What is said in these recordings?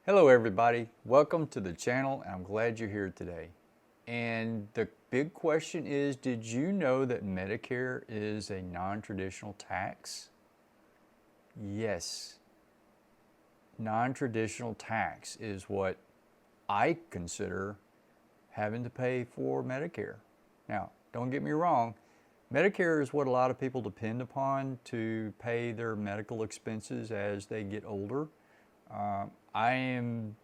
Hello everybody, welcome to the channel. I'm glad you're here today. And the big question is, did you know that Medicare is a non-traditional tax? Yes, non-traditional tax is what I consider having to pay for Medicare. Now, don't get me wrong, Medicare is what a lot of people depend upon to pay their medical expenses as they get older. I am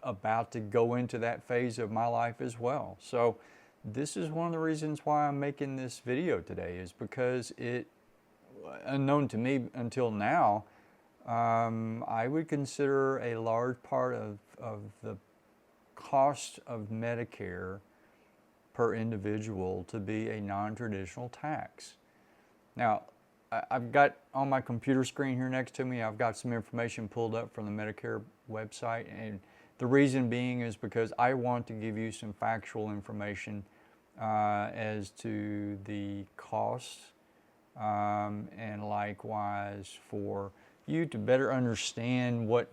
about to go into that phase of my life as well. So this is one of the reasons why I'm making this video today, is because it, unknown to me until now, I would consider a large part of the cost of Medicare per individual to be a non-traditional tax. Now, I've got on my computer screen here next to me, I've got some information pulled up from the Medicare website, and the reason being is because I want to give you some factual information as to the costs, and likewise for you to better understand what,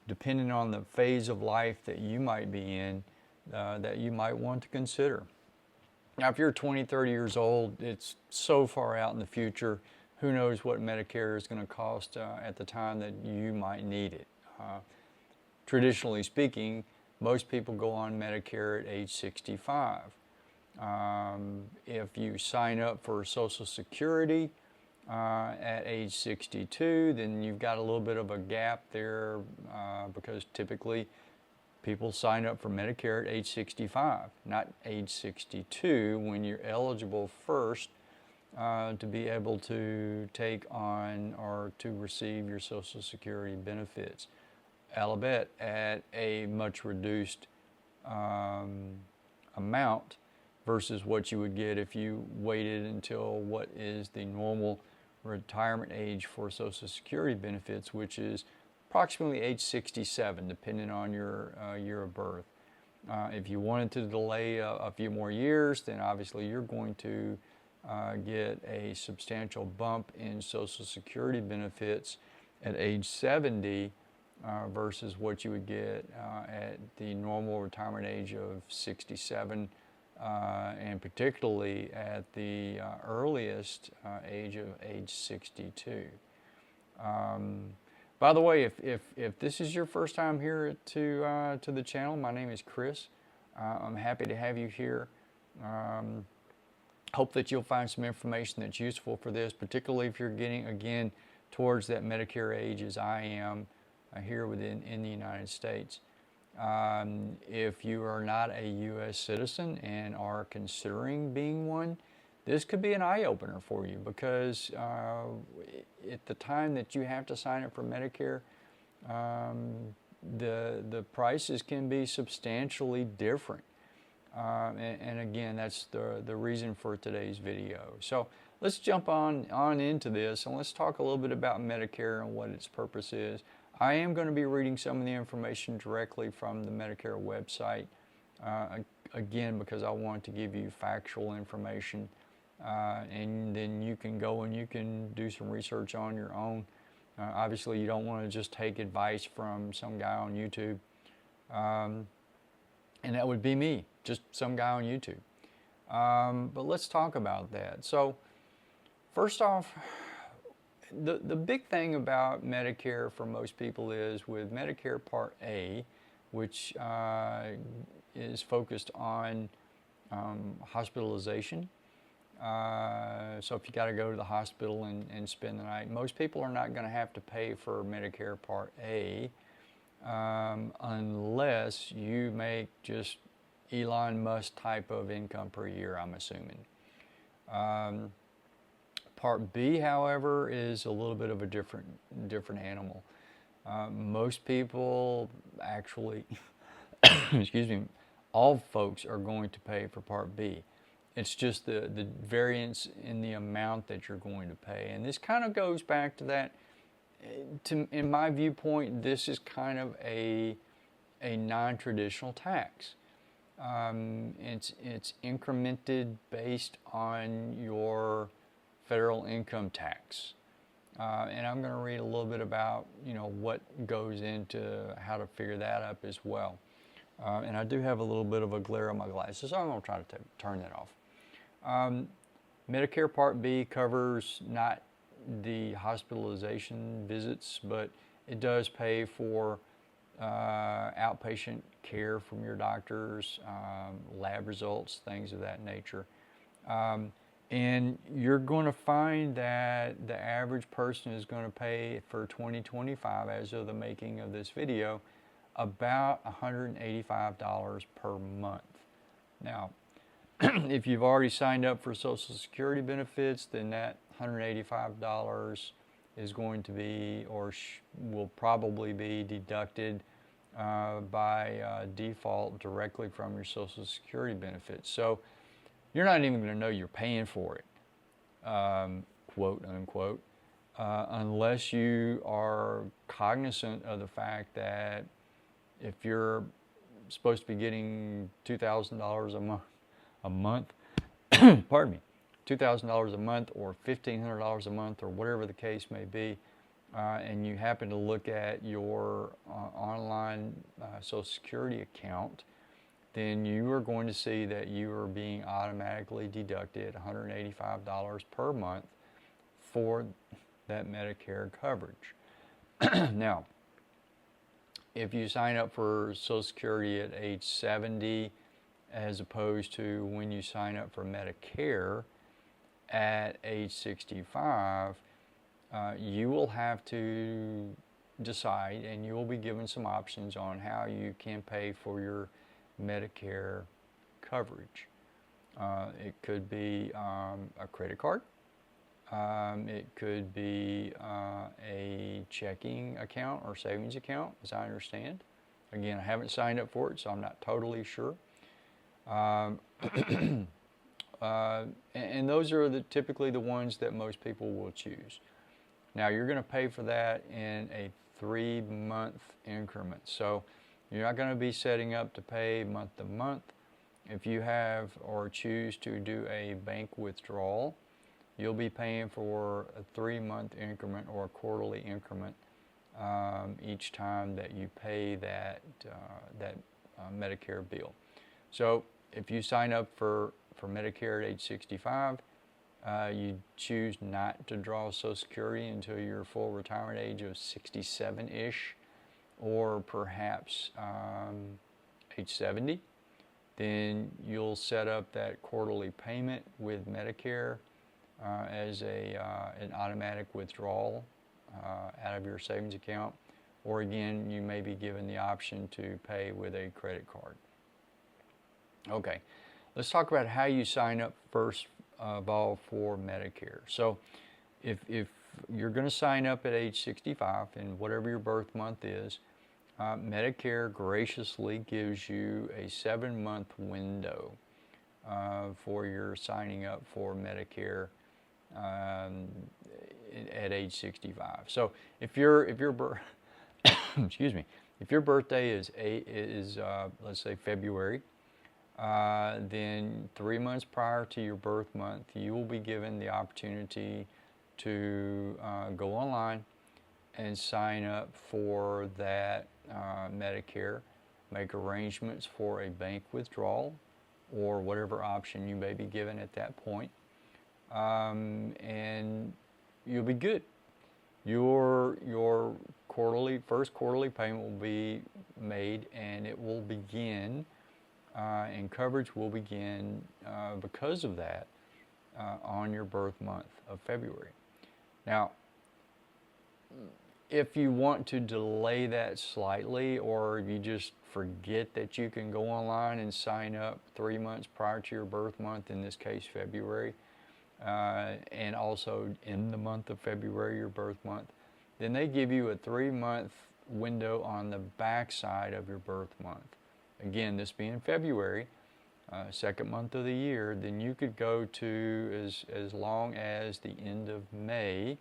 depending on the phase of life that you might be in, that you might want to consider. Now, if you're 20, 30 years old, it's so far out in the future, who knows what Medicare is going to cost at the time that you might need it. Traditionally speaking, most people go on Medicare at age 65. If you sign up for Social Security at age 62, then you've got a little bit of a gap there because typically people sign up for Medicare at age 65, not age 62, when you're eligible first to be able to take on or to receive your Social Security benefits, albeit at a much reduced amount versus what you would get if you waited until what is the normal retirement age for Social Security benefits, which is approximately age 67, depending on your year of birth. If you wanted to delay a few more years, then obviously you're going to get a substantial bump in Social Security benefits at age 70 versus what you would get at the normal retirement age of 67, and particularly at the earliest age of age 62. By the way, if this is your first time here to the channel, my name is Chris. I'm happy to have you here. Hope that you'll find some information that's useful for this, particularly if you're getting, again, towards that Medicare age as I am here in the United States. If you are not a U.S. citizen and are considering being one, this could be an eye-opener for you, because at the time that you have to sign up for Medicare, the prices can be substantially different. And again, that's the reason for today's video. So let's jump on into this, and let's talk a little bit about Medicare and what its purpose is. I am going to be reading some of the information directly from the Medicare website, again, because I want to give you factual information, and then you can go and you can do some research on your own. Obviously, you don't want to just take advice from some guy on YouTube, and that would be me, just some guy on YouTube. But let's talk about that. So first off, the big thing about Medicare for most people is with Medicare Part A, which is focused on hospitalization. So if you got to go to the hospital and spend the night, most people are not going to have to pay for Medicare Part A unless you make just Elon Musk type of income per year, I'm assuming. Part B, however, is a little bit of a different animal. Most people actually, excuse me, all folks are going to pay for Part B. It's just the variance in the amount that you're going to pay. And this kind of goes back to that, in my viewpoint, this is kind of a non-traditional tax. It's incremented based on your federal income tax. And I'm going to read a little bit about, what goes into how to figure that up as well. And I do have a little bit of a glare on my glasses, so I'm going to try to turn that off. Medicare Part B covers not the hospitalization visits, but it does pay for outpatient care from your doctors, lab results, things of that nature. And you're going to find that the average person is going to pay for 2025, as of the making of this video, about $185 per month. Now, if you've already signed up for Social Security benefits, then that $185 is going to be, or will probably be, deducted by default directly from your Social Security benefits. So you're not even going to know you're paying for it, quote unquote, unless you are cognizant of the fact that if you're supposed to be getting $2,000 a month, pardon me, $2,000 a month or $1,500 a month or whatever the case may be, and you happen to look at your online Social Security account, then you are going to see that you are being automatically deducted $185 per month for that Medicare coverage. Now, if you sign up for Social Security at age 70, as opposed to when you sign up for Medicare at age 65, you will have to decide, and you will be given some options on how you can pay for your Medicare coverage. It could be a credit card. It could be a checking account or savings account, as I understand. Again, I haven't signed up for it, so I'm not totally sure. And those are typically the ones that most people will choose. Now, you're going to pay for that in a 3-month increment. So you're not going to be setting up to pay month to month. If you have or choose to do a bank withdrawal, you'll be paying for a 3-month increment or a quarterly increment each time that you pay that Medicare bill. So if you sign up for Medicare at age 65, you choose not to draw Social Security until your full retirement age of 67-ish, or perhaps age 70, then you'll set up that quarterly payment with Medicare as an automatic withdrawal out of your savings account, or again, you may be given the option to pay with a credit card. Okay, let's talk about how you sign up first of all for Medicare. So if you're going to sign up at age 65, and whatever your birth month is, Medicare graciously gives you a 7-month window for your signing up for Medicare at age 65. So if your excuse me, if your birthday is let's say February, then 3 months prior to your birth month, you will be given the opportunity to go online and sign up for that Medicare, make arrangements for a bank withdrawal or whatever option you may be given at that point, and you'll be good. Your first quarterly payment will be made, and it will begin, and coverage will begin because of that on your birth month of February. Now, if you want to delay that slightly, or if you just forget that you can go online and sign up 3 months prior to your birth month, in this case February, and also in the month of February, your birth month, then they give you a 3-month window on the back side of your birth month. Again, this being February, second month of the year, then you could go to as long as the end of May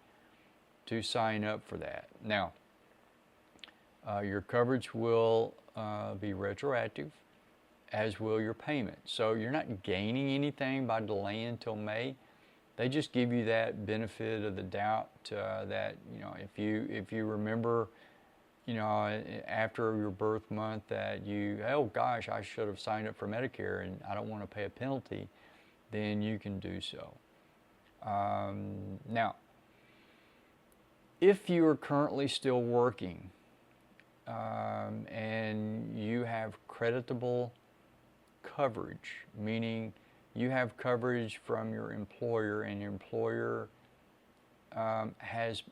to sign up for that. Now, your coverage will be retroactive, as will your payment. So you're not gaining anything by delaying until May. they just give you that benefit of the doubt that, you know, if you remember, you know, after your birth month that you, oh gosh, I should have signed up for Medicare and I don't want to pay a penalty, then you can do so. Now, if you are currently still working and you have creditable coverage, meaning you have coverage from your employer and your employer has,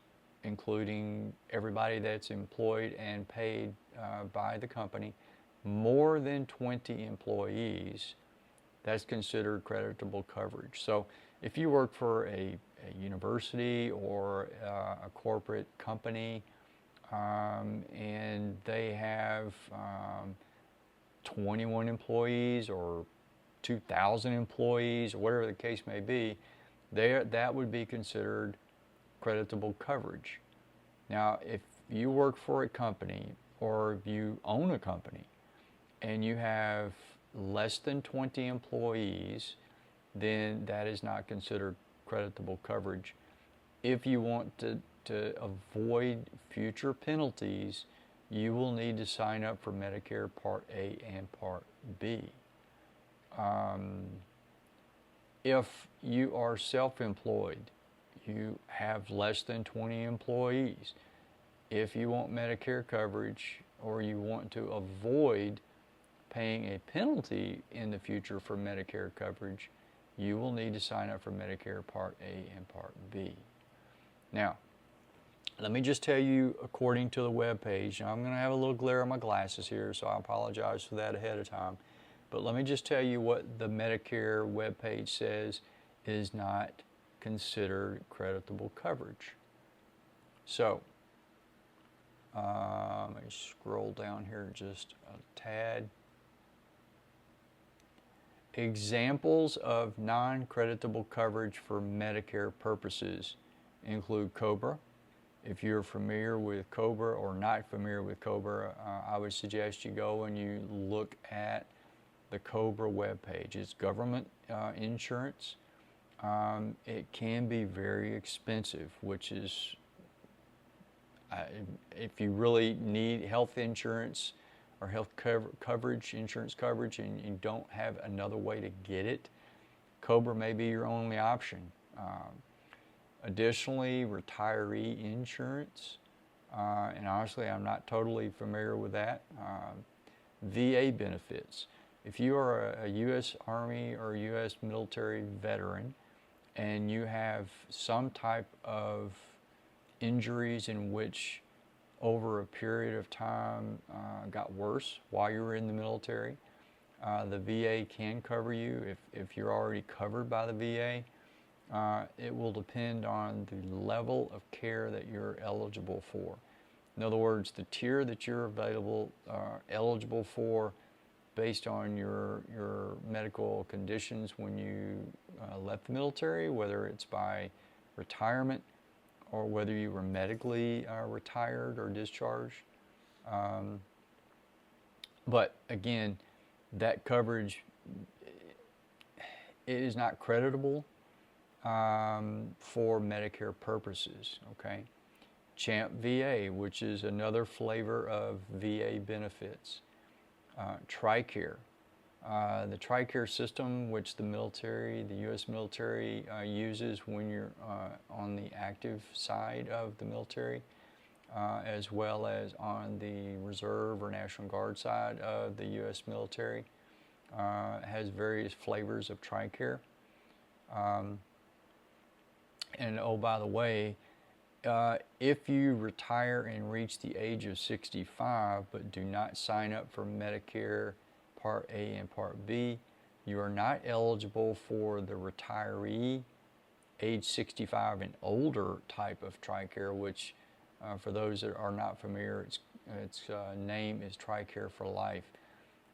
including everybody that's employed and paid by the company, more than 20 employees, that's considered creditable coverage. So if you work for a university or a corporate company and they have 21 employees or 2,000 employees or whatever the case may be, that would be considered creditable coverage. Now, if you work for a company or if you own a company and you have less than 20 employees, then that is not considered creditable coverage. If you want to avoid future penalties, you will need to sign up for Medicare Part A and Part B. If you are self-employed, you have less than 20 employees. If you want Medicare coverage or you want to avoid paying a penalty in the future for Medicare coverage, you will need to sign up for Medicare Part A and Part B. Now, let me just tell you, according to the web page, I'm going to have a little glare on my glasses here, so I apologize for that ahead of time. But let me just tell you what the Medicare web page says is not considered creditable coverage. So, let me scroll down here just a tad. Examples of non-creditable coverage for Medicare purposes include COBRA. If you're familiar with COBRA or not familiar with COBRA, I would suggest you go and you look at the COBRA webpage. It's government insurance. It can be very expensive, which is, if you really need health insurance or health coverage, insurance coverage, and you don't have another way to get it, COBRA may be your only option. Additionally, retiree insurance, and honestly, I'm not totally familiar with that. VA benefits. If you are a U.S. Army or U.S. military veteran and you have some type of injuries in which over a period of time got worse while you were in the military, the VA can cover you. If you're already covered by the VA, it will depend on the level of care that you're eligible for. In other words, the tier that you're eligible for based on your medical conditions when you left the military, whether it's by retirement or whether you were medically retired or discharged. But again, that coverage, it is not creditable for Medicare purposes, okay? CHAMP VA, which is another flavor of VA benefits. TRICARE. The TRICARE system, which the military, the U.S. military uses when you're on the active side of the military, as well as on the Reserve or National Guard side of the U.S. military, has various flavors of TRICARE. And oh, by the way, if you retire and reach the age of 65 but do not sign up for Medicare Part A and Part B, you are not eligible for the retiree age 65 and older type of TRICARE, which for those that are not familiar, its name is TRICARE for Life.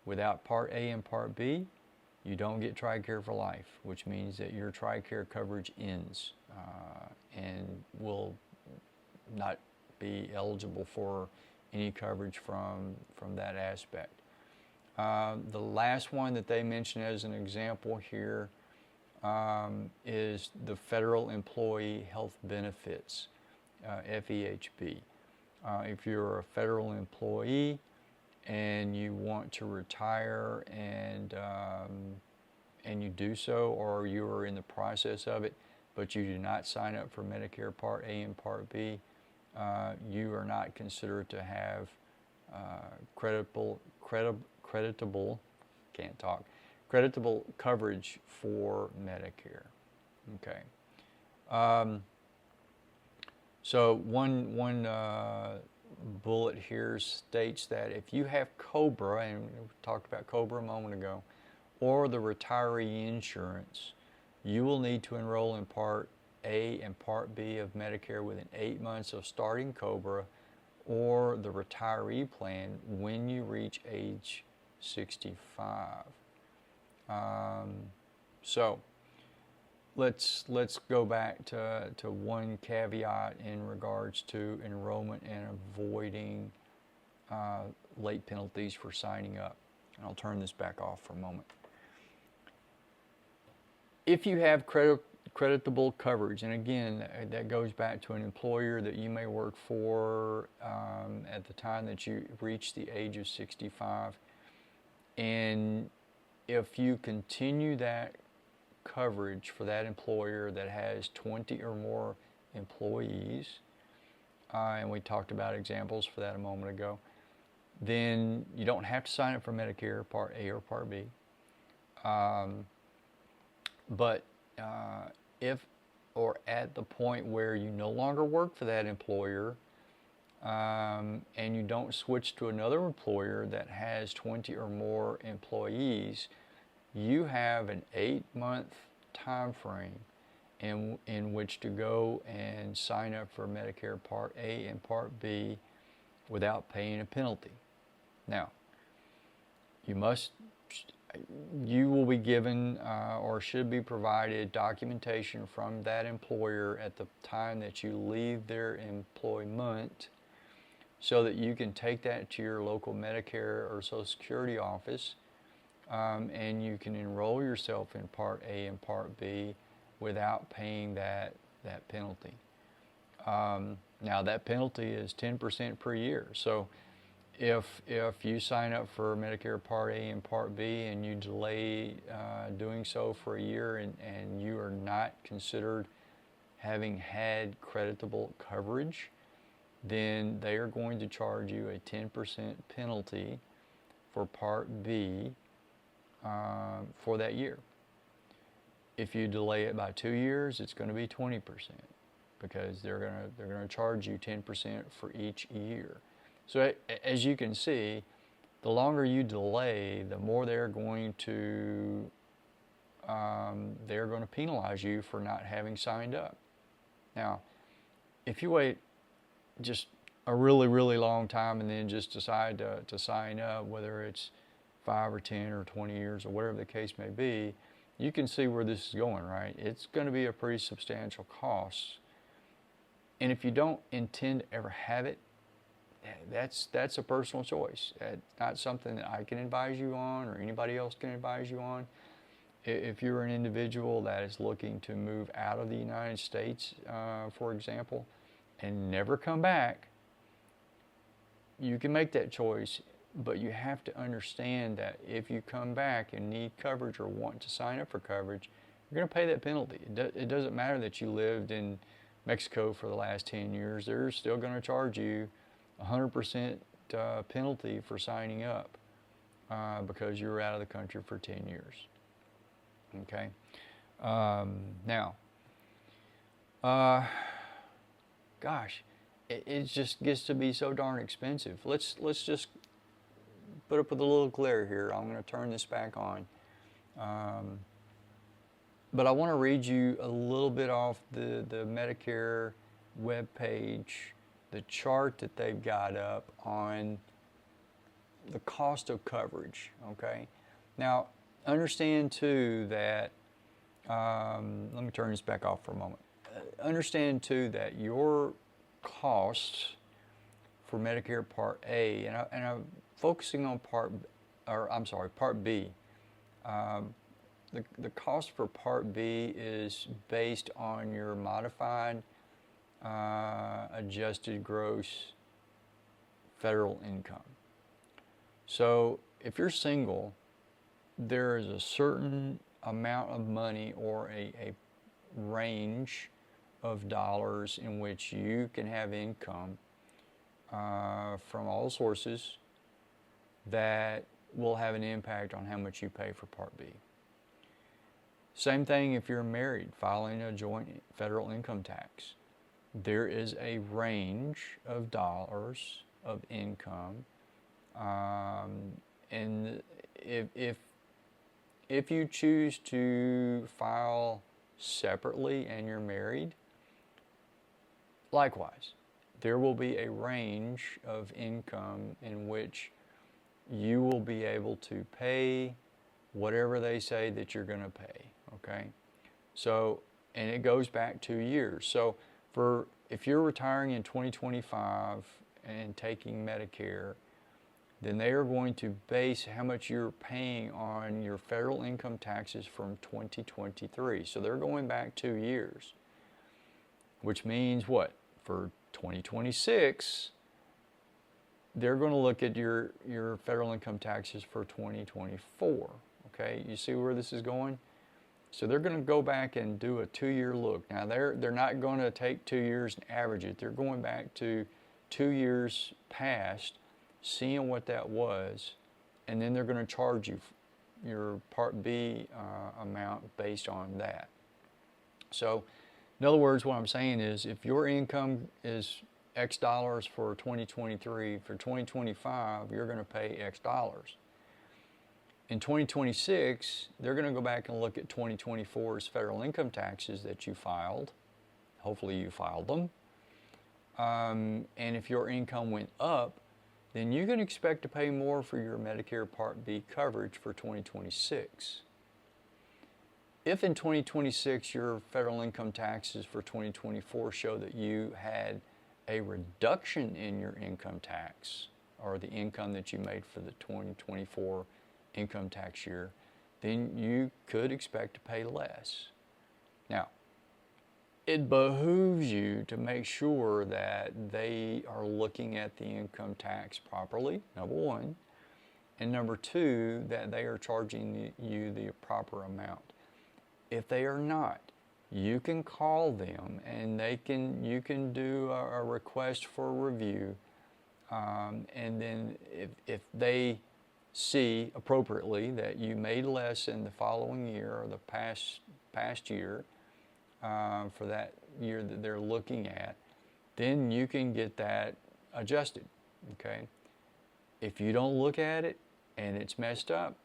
Without Part A and Part B, you don't get TRICARE for Life, which means that your TRICARE coverage ends and will not be eligible for any coverage from that aspect. The last one that they mention as an example here is the Federal Employee Health Benefits, FEHB. If you're a federal employee and you want to retire and you do so, or you are in the process of it, but you do not sign up for Medicare Part A and Part B, you are not considered to have creditable coverage for Medicare. Okay. So one bullet here states that if you have COBRA, and we talked about COBRA a moment ago, or the retiree insurance, you will need to enroll in Part A and Part B of Medicare within 8 months of starting COBRA or the retiree plan when you reach age 65. So let's go back to one caveat in regards to enrollment and avoiding late penalties for signing up. And I'll turn this back off for a moment. If you have creditable coverage, and again, that goes back to an employer that you may work for at the time that you reach the age of 65, and if you continue that coverage for that employer that has 20 or more employees, and we talked about examples for that a moment ago, then you don't have to sign up for Medicare Part A or Part B. But if or at the point where you no longer work for that employer and you don't switch to another employer that has 20 or more employees, you have an 8-month time frame in which to go and sign up for Medicare Part A and Part B without paying a penalty. Now, you will be given or should be provided documentation from that employer at the time that you leave their employment so that you can take that to your local Medicare or Social Security office and you can enroll yourself in Part A and Part B without paying that penalty. Now that penalty is 10% per year. So if you sign up for Medicare Part A and Part B and you delay doing so for a year and you are not considered having had creditable coverage, then they are going to charge you a 10% penalty for Part B for that year. If you delay it by 2 years, it's going to be 20% because they're going to charge you 10% for each year. So as you can see, the longer you delay, the more they're going to penalize you for not having signed up. Now, if you wait just a really, really long time and then just decide to sign up, whether it's 5 or 10 or 20 years or whatever the case may be, you can see where this is going, right? It's going to be a pretty substantial cost. And if you don't intend to ever have it, that's a personal choice. That's not something that I can advise you on or anybody else can advise you on. If you're an individual that is looking to move out of the United States, for example, and never come back, you can make that choice, but you have to understand that if you come back and need coverage or want to sign up for coverage, you're going to pay that penalty. It doesn't matter that you lived in Mexico for the last 10 years. They're still going to charge you 100% penalty for signing up because you were out of the country for 10 years. Okay. Now, gosh, it just gets to be so darn expensive. Let's just put up with a little glare here. I'm going to turn this back on. But I want to read you a little bit off the Medicare webpage, the chart that they've got up on the cost of coverage, okay? Now, understand too that, let me turn this back off for a moment. Understand too that your costs for Medicare Part A, and I'm focusing on Part B, the cost for Part B is based on your modified adjusted gross federal income. So if you're single, there is a certain amount of money or a range of dollars in which you can have income from all sources that will have an impact on how much you pay for Part B. Same thing if you're married, filing a joint federal income tax. There is a range of dollars of income, and if you choose to file separately and you're married, likewise, there will be a range of income in which you will be able to pay whatever they say that you're going to pay, okay? So, and it goes back 2 years. So, if you're retiring in 2025 and taking Medicare, then they are going to base how much you're paying on your federal income taxes from 2023. So they're going back 2 years, which means what? For 2026, they're going to look at your federal income taxes for 2024. Okay, you see where this is going? So they're going to go back and do a 2-year look. Now they're not going to take 2 years and average it. They're going back to 2 years past, seeing what that was, and then they're going to charge you your Part B amount based on that. So, in other words, what I'm saying is, if your income is X dollars for 2023, for 2025, you're going to pay X dollars. In 2026, they're going to go back and look at 2024's federal income taxes that you filed. Hopefully you filed them. And if your income went up, then you can expect to pay more for your Medicare Part B coverage for 2026. If in 2026 your federal income taxes for 2024 show that you had a reduction in your income tax, or the income that you made for the 2024 income tax year, then you could expect to pay less. Now, it behooves you to make sure that they are looking at the income tax properly, number one, and number two, that they are charging you the proper amount. If they are not, you can call them and you can do a request for review, and then if they see appropriately that you made less in the following year or the past year, for that year that they're looking at, then you can get that adjusted, okay? If you don't look at it and it's messed up,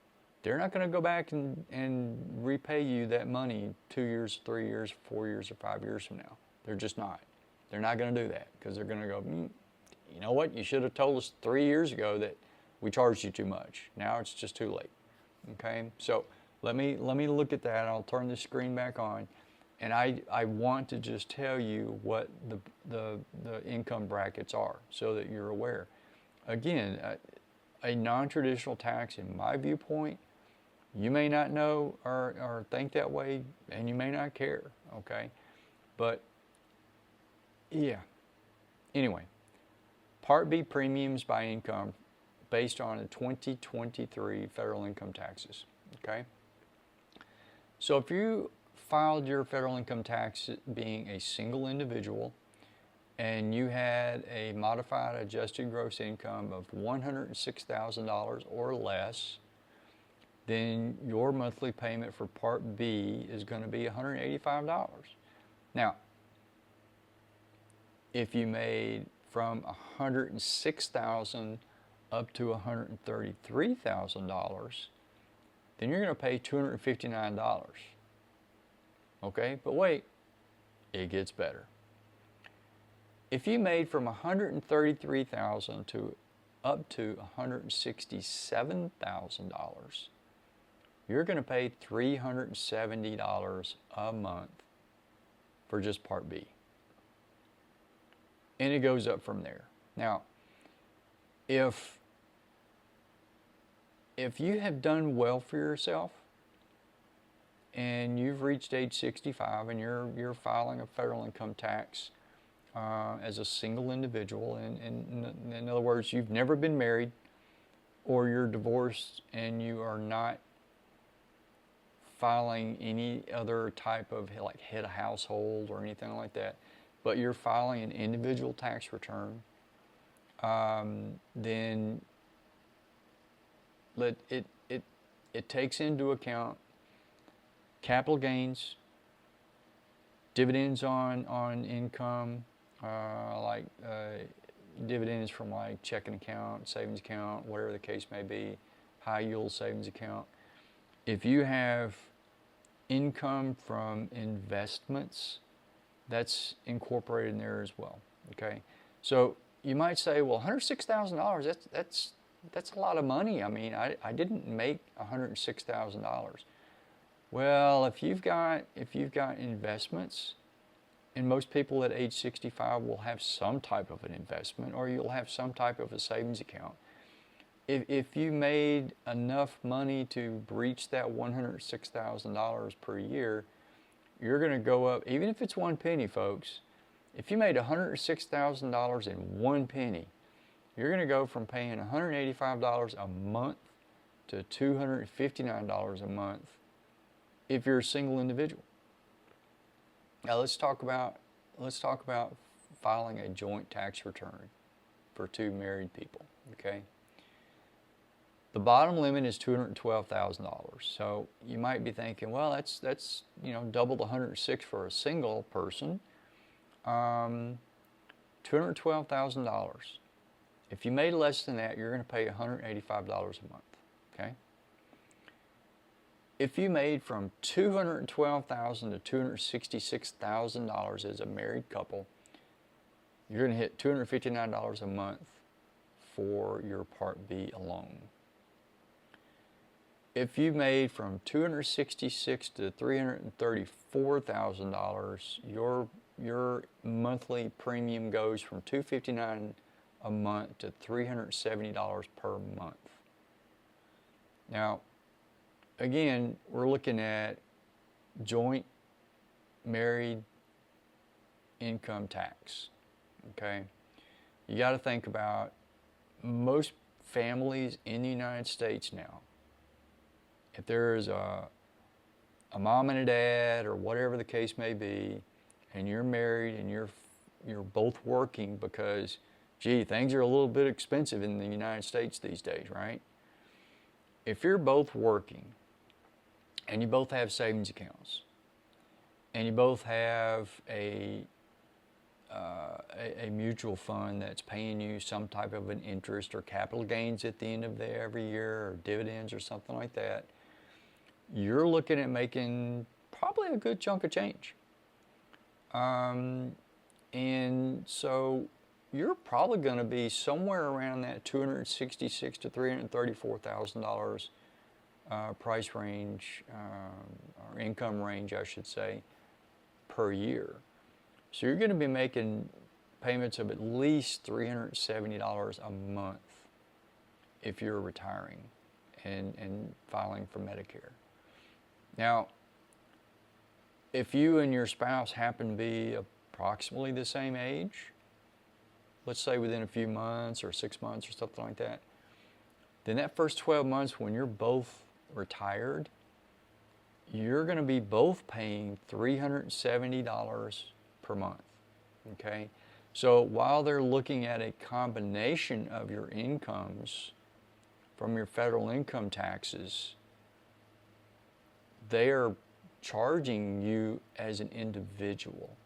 they're not going to go back and repay you that money 2 years, 3 years, 4 years, or 5 years from now. They're just not. They're not going to do that, because they're going to go, you know what, you should have told us 3 years ago that we charged you too much. Now it's just too late, okay? So let me look at that. I'll turn the screen back on. And I want to just tell you what the income brackets are so that you're aware. Again, a non-traditional tax, in my viewpoint, you may not know or think that way, and you may not care, okay? But, yeah. Anyway, Part B premiums by income based on the 2023 federal income taxes, okay? So if you filed your federal income tax being a single individual and you had a modified adjusted gross income of $106,000 or less, then your monthly payment for Part B is going to be $185. Now, if you made from $106,000 up to $133,000, then you're going to pay $259. Okay, but wait, it gets better. If you made from $133,000 to up to $167,000, you're going to pay $370 a month for just Part B. And it goes up from there. Now, if you have done well for yourself, and you've reached age 65 and you're filing a federal income tax as a single individual, and in other words, you've never been married or you're divorced and you are not filing any other type of like head of household or anything like that, but you're filing an individual tax return, then it takes into account capital gains, dividends on income, like dividends from like checking account, savings account, whatever the case may be, high yield savings account. If you have income from investments, that's incorporated in there as well. Okay, so you might say, well, $106,000, that's a lot of money. I mean, I didn't make $106,000. Well, if you've got investments, and most people at age 65 will have some type of an investment, or you'll have some type of a savings account. If you made enough money to reach that $106,000 per year, you're going to go up, even if it's 1 penny, folks. If you made $106,000 in 1 penny, you're going to go from paying $185 a month to $259 a month if you're a single individual. Now let's talk about filing a joint tax return for two married people. Okay. The bottom limit is $212,000. So you might be thinking, well, that's double the 106 for a single person. $212,000. If you made less than that, you're going to pay $185 a month. Okay. If you made from $212,000 to $266,000 as a married couple, you're going to hit $259 a month for your Part B alone. If you made from $266,000 to $334,000, your monthly premium goes from $259 a month to $370 per month. Now, again, we're looking at joint married income tax. Okay, you got to think about most families in the United States now. If there's a mom and a dad, or whatever the case may be, and you're married and you're both working, because, gee, things are a little bit expensive in the United States these days, right? If you're both working and you both have savings accounts and you both have a mutual fund that's paying you some type of an interest or capital gains at the end of every year, or dividends or something like that, you're looking at making probably a good chunk of change. And so you're probably going to be somewhere around that $266,000 to $334,000 price range, or income range, I should say, per year. So you're going to be making payments of at least $370 a month if you're retiring and filing for Medicare. Now, if you and your spouse happen to be approximately the same age, let's say within a few months or 6 months or something like that, then that first 12 months when you're both retired, you're going to be both paying $370 per month. Okay? So while they're looking at a combination of your incomes from your federal income taxes, they are charging you as an individual.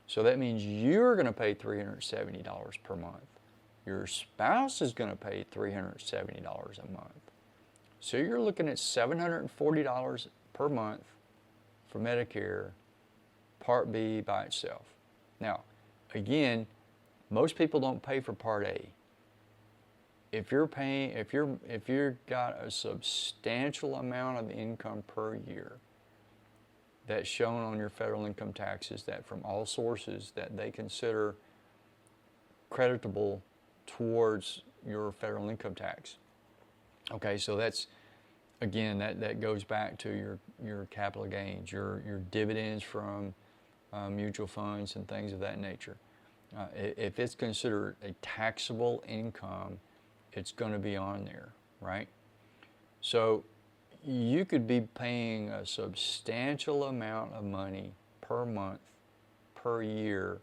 So that means you're going to pay $370 per month. Your spouse is going to pay $370 a month. So you're looking at $740 per month for Medicare Part B by itself. Now, again, most people don't pay for Part A. If you've got a substantial amount of income per year that's shown on your federal income taxes, that from all sources that they consider creditable towards your federal income tax. Okay, so that's, again, that goes back to your capital gains, your dividends from mutual funds and things of that nature. If it's considered a taxable income, it's going to be on there, right? So you could be paying a substantial amount of money per month, per year,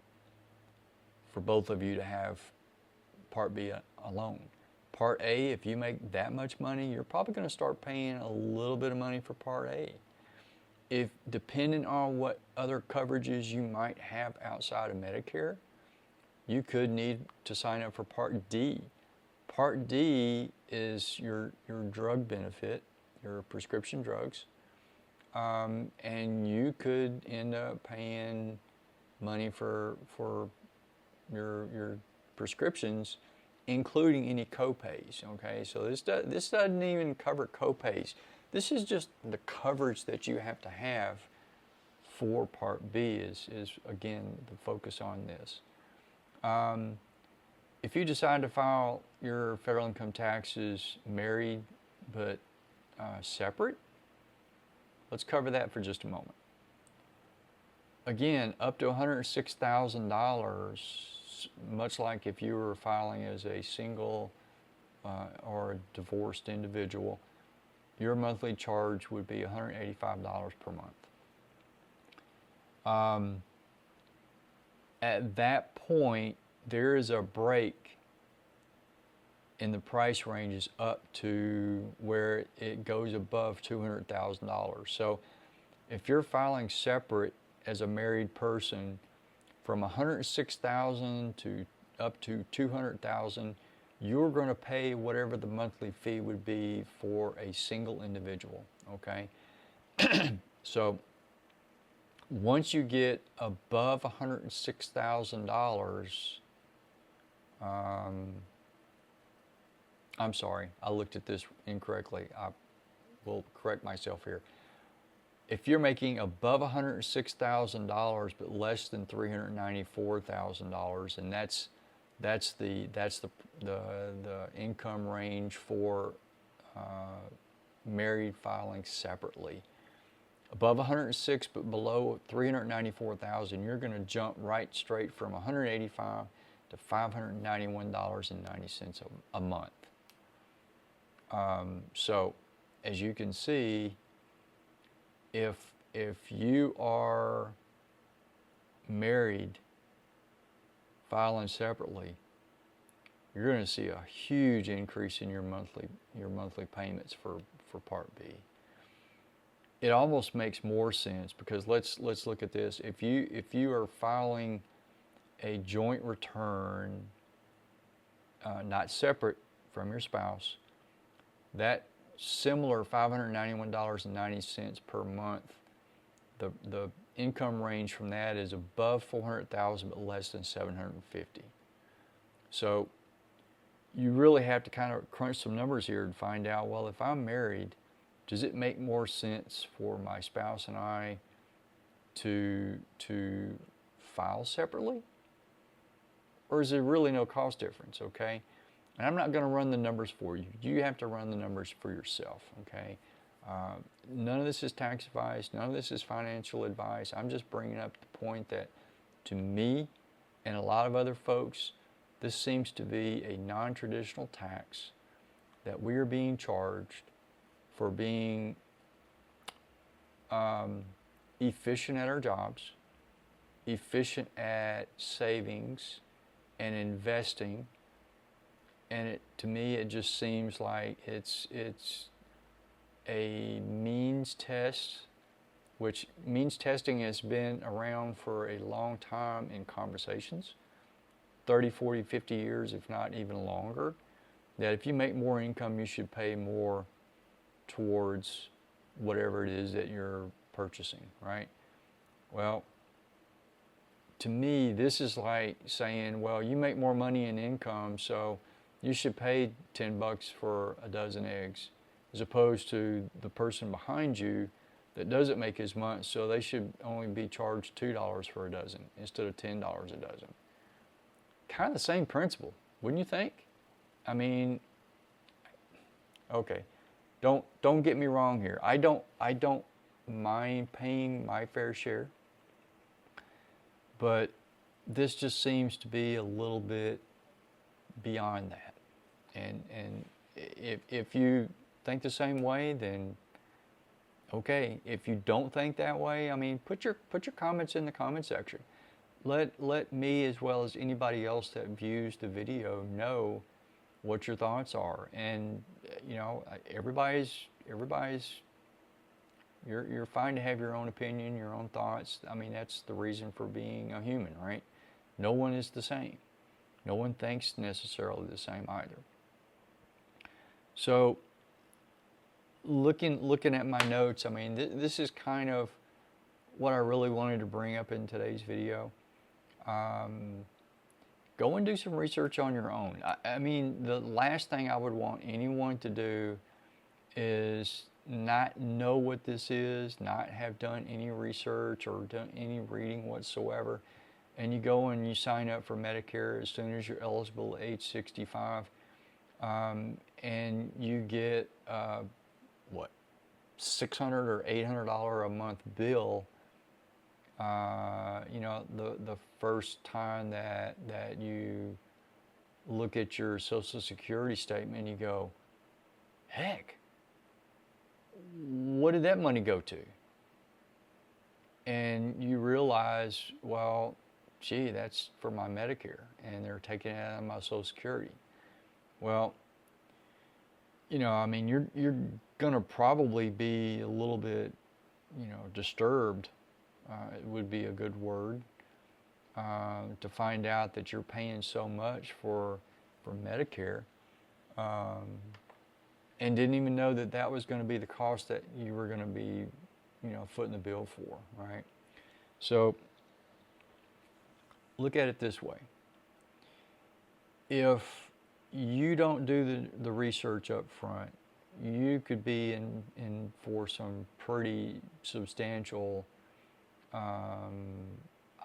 for both of you to have Part B alone. Part A, if you make that much money, you're probably going to start paying a little bit of money for Part A. If depending on what other coverages you might have outside of Medicare, you could need to sign up for Part D. Part D is your drug benefit, your prescription drugs, and you could end up paying money for your prescriptions, including any copays. Okay, so this doesn't even cover copays. This is just the coverage that you have to have for Part B is again the focus on this. If you decide to file your federal income taxes married but separate, let's cover that for just a moment. Again, up to $106,000, much like if you were filing as a single or a divorced individual, your monthly charge would be $185 per month. At that point, there is a break in the price ranges up to where it goes above $200,000. So if you're filing separate as a married person, from $106,000 to up to $200,000, you're going to pay whatever the monthly fee would be for a single individual, okay? So once you get above $106,000, I'm sorry, I looked at this incorrectly. I will correct myself here. If you're making above $106,000 but less than $394,000, and that's the income range for married filing separately. Above 106 but below 394,000, you're going to jump right straight from $185 to $591.90 a month. So as you can see, if you are married filing separately, you're going to see a huge increase in your monthly payments for Part B. It almost makes more sense because let's look at this. If you are filing a joint return, not separate from your spouse, that similar $591.90 per month, the income range from that is above $400,000 but less than $750,000. So you really have to kind of crunch some numbers here and find out, well, if I'm married, does it make more sense for my spouse and I to file separately? Or is there really no cost difference, okay? And I'm not going to run the numbers for you. You have to run the numbers for yourself, okay? None of this is tax advice. None of this is financial advice. I'm just bringing up the point that, to me and a lot of other folks, this seems to be a non-traditional tax that we are being charged for being efficient at our jobs, efficient at savings and investing. And to me, it just seems like it's a means test, which means testing has been around for a long time in conversations, 30, 40, 50 years, if not even longer, that if you make more income, you should pay more towards whatever it is that you're purchasing, right? Well, to me, this is like saying, well, you make more money in income, so you should pay $10 for a dozen eggs, as opposed to the person behind you that doesn't make as much, so they should only be charged $2 for a dozen instead of $10 a dozen. Kind of the same principle, wouldn't you think? I mean, okay, Don't get me wrong here. I don't mind paying my fair share, but this just seems to be a little bit beyond that. And if you think the same way, then okay. If you don't think that way, I mean, put your comments in the comment section. Let me, as well as anybody else that views the video, know what your thoughts are. And you know, everybody's you're fine to have your own opinion, your own thoughts. I mean, that's the reason for being a human, right? No one is the same. No one thinks necessarily the same either. So looking at my notes, I mean, this is kind of what I really wanted to bring up in today's video. Go and do some research on your own. I mean, the last thing I would want anyone to do is not know what this is, not have done any research or done any reading whatsoever, and you go and you sign up for Medicare as soon as you're eligible at age 65, and you get what, $600 or $800 a month bill. You know, the first time that you look at your Social Security statement, you go, heck, what did that money go to? And you realize, well, gee, that's for my Medicare, and they're taking it out of my Social Security. Well, you know, I mean, you're gonna probably be a little bit, you know, disturbed. It would be a good word, to find out that you're paying so much for Medicare, and didn't even know that that was going to be the cost that you were going to be, you know, footing the bill for, right? So look at it this way. If you don't do the research up front, you could be in for some pretty substantial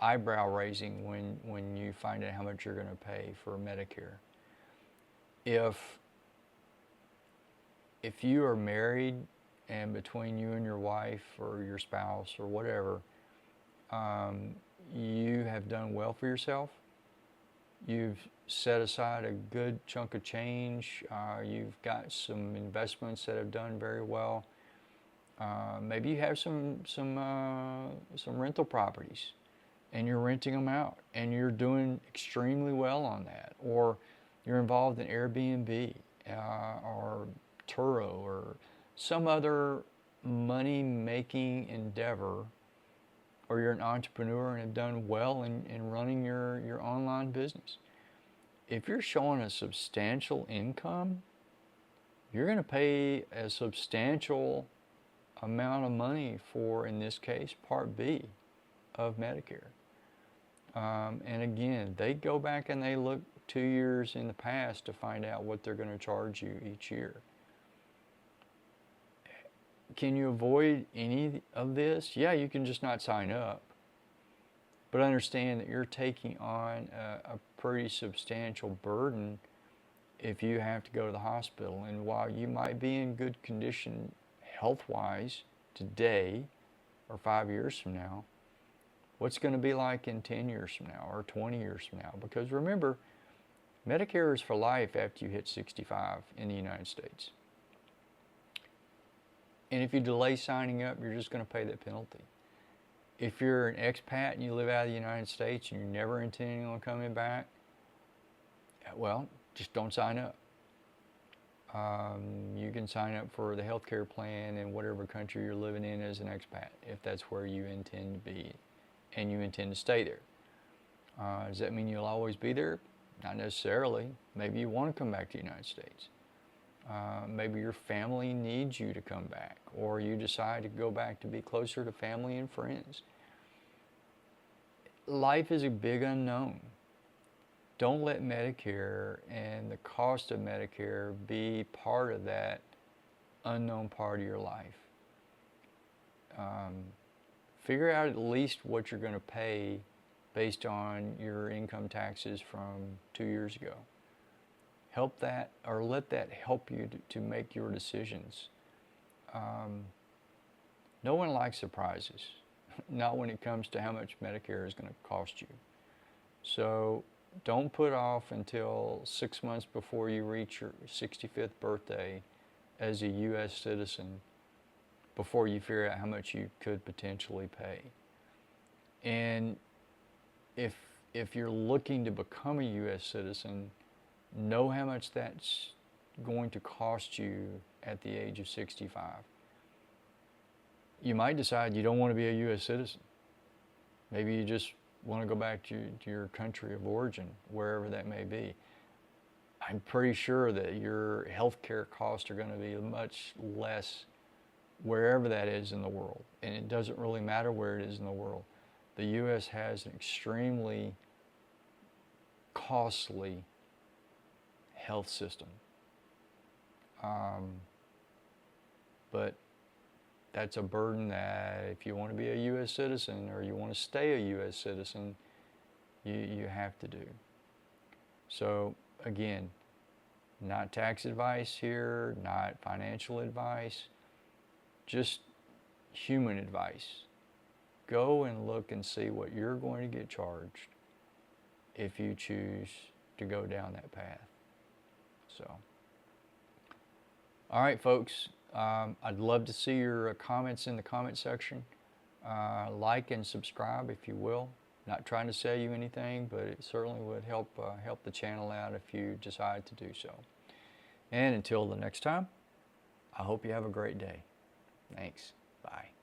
eyebrow raising when you find out how much you're going to pay for Medicare. If you are married, and between you and your wife or your spouse or whatever, you have done well for yourself, you've set aside a good chunk of change, you've got some investments that have done very well, maybe you have some rental properties and you're renting them out and you're doing extremely well on that, or you're involved in Airbnb or Turo or some other money-making endeavor, or you're an entrepreneur and have done well in running your online business. If you're showing a substantial income, you're going to pay a substantial amount of money for, in this case, Part B of Medicare. And again, they go back and they look 2 years in the past to find out what they're going to charge you each year. Can you avoid any of this? Yeah, you can just not sign up. But understand that you're taking on a pretty substantial burden if you have to go to the hospital. And while you might be in good condition health-wise today or 5 years from now, what's going to be like in 10 years from now or 20 years from now? Because remember, Medicare is for life after you hit 65 in the United States. And if you delay signing up, you're just going to pay that penalty. If you're an expat and you live out of the United States and you're never intending on coming back, well, just don't sign up. You can sign up for the healthcare plan in whatever country you're living in as an expat, if that's where you intend to be and you intend to stay there. Does that mean you'll always be there? Not necessarily. Maybe you want to come back to the United States. Maybe your family needs you to come back, or you decide to go back to be closer to family and friends. Life is a big unknown. Don't let Medicare and the cost of Medicare be part of that unknown part of your life. Figure out at least what you're going to pay based on your income taxes from 2 years ago. Help that, or let that help you to make your decisions no one likes surprises, not when it comes to how much Medicare is going to cost you. So don't put off until 6 months before you reach your 65th birthday as a U.S. citizen before you figure out how much you could potentially pay. And if you're looking to become a U.S. citizen, know how much that's going to cost you at the age of 65. You might decide you don't want to be a U.S. citizen. Maybe you just want to go back to your country of origin, wherever that may be. I'm pretty sure that your healthcare costs are going to be much less wherever that is in the world. And it doesn't really matter where it is in the world. The U.S. has an extremely costly health system. But that's a burden that if you want to be a U.S. citizen or you want to stay a U.S. citizen, you have to do. So again, not tax advice here, not financial advice, just human advice. Go and look and see what you're going to get charged if you choose to go down that path. So, all right, folks, I'd love to see your comments in the comment section. Like and subscribe if you will. Not trying to sell you anything, but it certainly would help the channel out if you decide to do so. And until the next time, I hope you have a great day. Thanks. Bye.